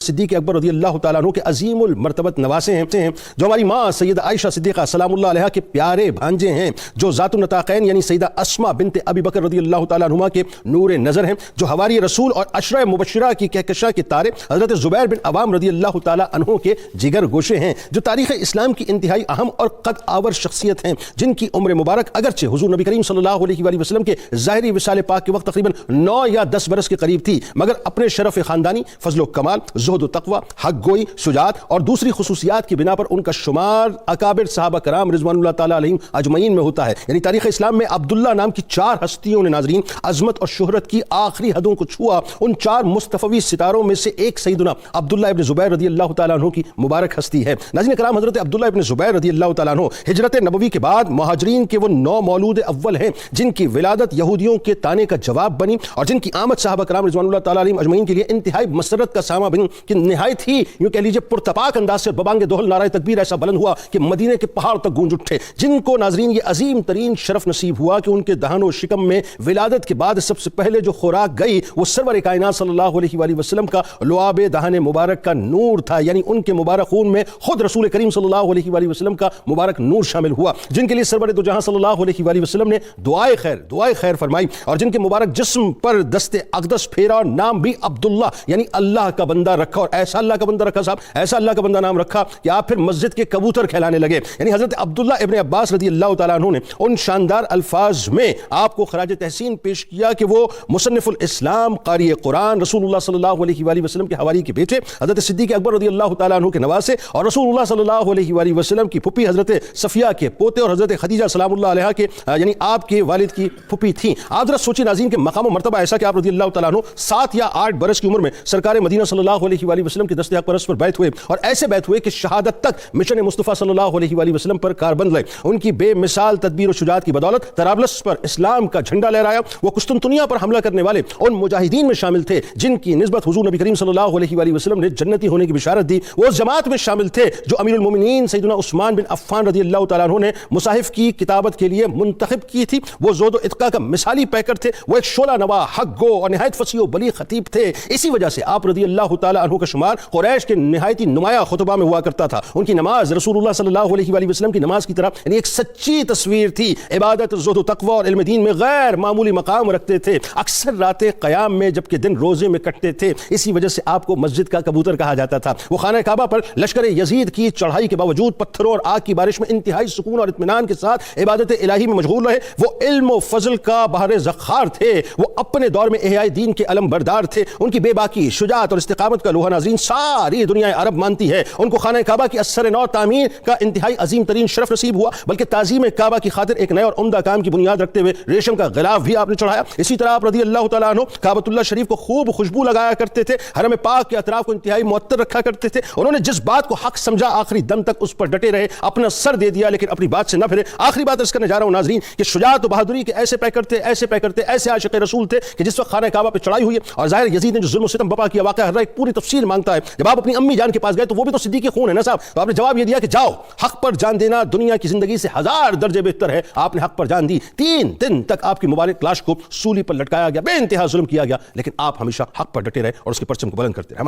صدیق اکبر رضی اللہ تعالیٰ عنہ کے عظیم المرتبت نواسے ہیں، جو ہماری ماں سیدہ عائشہ صدیقہ سلام اللہ علیہا کے پیارے بھانجے ہیں، جو ذات النطاقین یعنی سیدہ اسماء بنت ابی بکر رضی اللہ تعالیٰ عنہما کے نور نظر ہیں، جو حواری رسول اور عشرہ مبشرہ کی کہکشاں کے تارے حضرت زبیر بن عوام رضی اللہ تعالیٰ عنہ کے جگر گوشے ہیں، جو تاریخ اسلام کی انتہائی اہم اور قد آور شخصیت ہیں، جن کی عمر مبارک اگرچہ حضور نبی کریم صلی اللہ علیہ وآلہ وسلم کے ظاہری وصال پاک کے وقت تقریباً 9 یا 10 برس کے قریب تھی، مگر اپنے شرف خاندانی، فضل و کمال، زہد و تقوی، حق گوئی، شجاعت اور دوسری خصوصیات کی بنا پر ان کا شمار اکابر صحابہ کرام رضوان اللہ تعالیٰ علیہم اجمعین میں ہوتا ہے۔ یعنی تاریخ اسلام میں عبداللہ نام کی 4 ہستیوں نے ناظرین عظمت اور شہرت کی آخری حدوں کو چھوا۔ ان 4 مصطفی ستاروں میں سے ایک سیدنا عبداللہ ابن زبیر رضی اللہ تعالیٰ عنہ کی مبارک ہستی ہے۔ ناظرین کرام، حضرت عبداللہ ابن زبیر رضی اللہ تعالیٰ عنہ ہجرت نبوی کے بعد مہاجرین کے وہ 9 مولود اول ہیں جن کی ولادت یہودیوں کے طعنے کا جواب بنی اور جن کی آمد صحابہ کرام رضوان اللہ تعالیٰ علیہم اجمعین کے لیے انتہائی مسرت کا سامہ بن کہ نہایت ہی یوں کہہ لیجیے پرتپاک انداز سے ببانگ دوہل نعرہ تکبیر ایسا بلند ہوا کہ مدینے کے پہاڑ تک گونج اٹھے، جن کو ناظرین یہ عظیم ترین شرف نصیب ہوا کہ ان کے دہن و شکم میں ولادت کے بعد سب سے پہلے جو خوراک گئی وہ سرور کائنات صلی اللہ علیہ وآلہ وسلم کا لعاب دہن مبارک کا نور تھا، یعنی ان کے مبارک خون میں خود رسول کریم صلی اللہ علیہ وآلہ وسلم کا مبارک نور شامل ہوا، جن کے لیے سرور دو جہاں صلی اللہ علیہ وآلہ وسلم نے دعائے خیر فرمائی، اور جن کے مبارک جسم پر دست اقدس پھیرا اور نام بھی عبداللہ یعنی اللہ کا بندہ رکھا، اور ایسا اللہ کا بندہ رکھا صاحب، ایسا اللہ کا بندہ نام رکھا کہ آپ پھر مسجد کے کبوتر کھلانے لگے۔ یعنی حضرت عبداللہ ابن عباس رضی اللہ تعالیٰ عنہ نے ان شاندار الفاظ میں آپ کو خراج تحسین پیش کیا کہ وہ مصنف الاسلام، قاری قرآن، رسول اللہ صلی اللہ علیہ وآلہ وسلم کے حواری کے بیٹے، حضرت صدیق اکبر رضی اللہ تعالیٰ عنہ کے نواسے، اور رسول اللہ صلی اللہ علیہ وآلہ وسلم کی پھپھی حضرت صفیہ کے پوتے، اور حضرت خدیجہ سلام اللہ علیہا کے یعنی آپ کے والد کی پھپھی تھیں۔ آپ ذرا سوچیں ناظرین کہ مقام و مرتبہ ایسا کہ آپ رضی اللہ تعالیٰ عنہ 7 یا 8 برس کی عمر میں سرکار مدینہ صلی اللہ علیہ وآلہ وسلم کے دست حق پرست پر بیعت ہوئے، اور ایسے بیعت ہوئے کہ شہادت تک مشن مصطفیٰ صلی اللہ علیہ وآلہ وسلم پر کاربند لائے۔ ان کی بے مثال تدبیر و شجاعت کی بدولت طرابلس پر اسلام کا جھنڈا لہرایا۔ وہ قسطنطنیہ پر حملہ کرنے والے ان مجاہدین میں شامل تھے جن کی نسبت حضور نبی کریم صلی اللہ علیہ وآلہ وسلم نے جنتی ہونے کی بشارت دی۔ وہ اس جماعت میں شامل تھے جو امیر المومنین سیدنا عثمان بن عفان رضی اللہ تعالیٰ عنہ نے مصاحف کی کتابت کے لیے منتخب کی تھی۔ وہ زہد و اتقا کا مثالی پیکر تھے، وہ ایک شعلہ نوا، حق گو اور نہایت فصیح و بلیغ خطیب تھے۔ اسی وجہ سے آپ رضی اللہ تعالیٰ عنہ کا شمار قریش کے نہایت نمایاں خطبہ میں ہوا کرتا تھا۔ ان کی نماز رسول اللہ صلی اللہ علیہ وآلہ وسلم کی نماز کی طرح یعنی ایک سچی تصویر تھی۔ عبادت، زہد و تقوی اور علم دین میں غیر معمولی مقام رکھتے تھے، اکثر راتیں قیام میں جبکہ دن روزے میں کٹتے تھے۔ اسی وجہ سے آپ کو مسجد کا کبوتر کہا جاتا تھا۔ وہ خانہ کعبہ پر لشکر یزید کی چڑھائی کے باوجود پتھروں اور آگ کی بارش میں انتہائی سکون اور اطمینان کے ساتھ عبادت الہی میں مشغول رہے۔ وہ علم و فضل کا بحر ذخار تھے، وہ اپنے دور میں احیاء دین کے علم بردار تھے۔ ان کی بے باکی، شجاعت اور استقامت کا لوہا ناظرین ساری دنیا عرب مانتی ہے۔ ان کو خانہ کعبہ کی اثر نو تعمیر کا انتہائی عظیم ترین شرف نصیب ہوا، بلکہ تعظیم کعبہ کی خاطر ایک نئے اور عمدہ کام کی بنیاد رکھتے ہوئے ریشم کا غلاف بھی آپ نے چڑھایا۔ اسی طرح آپ رضی اللہ تعالیٰ عنہ کعبۃ اللہ شریف کو خوب خوشبو لگایا کرتے تھے، حرم پاک کے اطراف کو انتہائی معطر رکھا کرتے تھے۔ انہوں نے جس بات کو حق سمجھا آخری دم تک اس پر ڈٹے رہے، اپنا سر دے دیا لیکن اپنی بات سے نہ پھرے۔ آخری بات عرض کرنے جا رہا ہوں ناظرین کہ شجاعت و بہادری کے ایسے پیکر تھے، ایسے عاشق رسول تھے کہ جس وقت خانہ کعبہ پہ چڑھائی ہوئی ہے اور ظاہر یزید نے جو ظلم و ستم بپا کیا واقعہ ہر ایک پوری تفصیل مانگتا ہے۔ جب آپ اپنی امی جان کے پاس گئے تو وہ بھی تو صدیق خون ہے نا صاحب، تو آپ نے جواب یہ دیا کہ جاؤ، حق پر جان دینا دنیا کی زندگی سے 1000 درجے بہتر ہے۔ آپ نے حق پر جان دی۔ 3 دن تک آپ کی مبارک لاش کو سولی پر لٹکایا گیا، بے انتہا ظلم کیا گیا، لیکن آپ ہمیشہ حق پر ڈٹے رہے اور اس کے پرچم کو بلند کرتے رہے۔